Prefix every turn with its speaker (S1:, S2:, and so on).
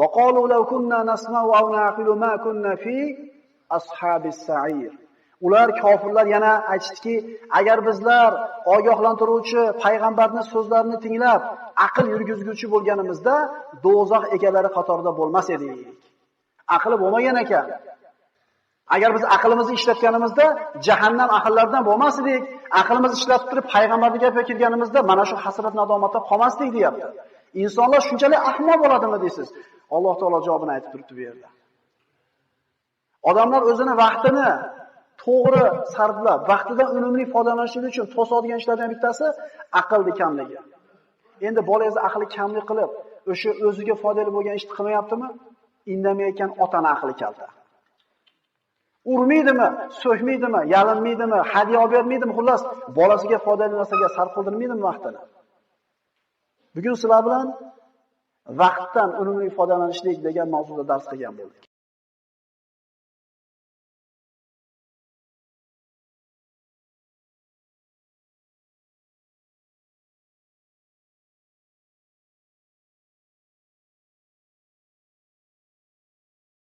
S1: وَقَالُوا لَوْ كُنَّا نَسْمَعُ أَوْ نَعْقِلُ مَا كُنَّا فِي أَصْحَابِ السَّعِيرِ. Ular kofirlar yana aytishdiki, agar bizlar ogohlantiruvchi payg'ambarning so'zlarini tinglab, aql yurgizguvchi bo'lganimizda, do'zax egalari qatorida bo'lmas edik. Aqli bo'lmagan ekan. Agar biz aqlimizni ishlatganimizda, jahannam ahllaridan bo'lmas edik. Aqlimizni ishlatib turib payg'ambarning gapiga kirganimizda, mana shu hasrat nadomatda qolmasdik deyapti. Insonlar shunchalik ahmoq bo'ladimi deysiz? Alloh taolo javobini aytib turibdi bu yerda. Odamlar o'zini vaqtini to'g'ri sarflab, vaqtidan unumli foydalanishi uchun to'sadigan ishlardan bittasi aqlning kamligi. Endi bolangiz aqli kamlik qilib, o'sha o'ziga foydali bo'lgan ishni qilmayaptimi? Indamayotgan otani aqli kalta. Urmaydimi, so'kmaydimi, yalinmaydimi, hadiya olib bermaydimi, xullas bolasiga foydali narsaga sarf qildirmaydimi vaqtini? Bugun sizlar bilan vaqtdan unumli foydalanishlik degan mavzuda dars qilgan bo'ldik.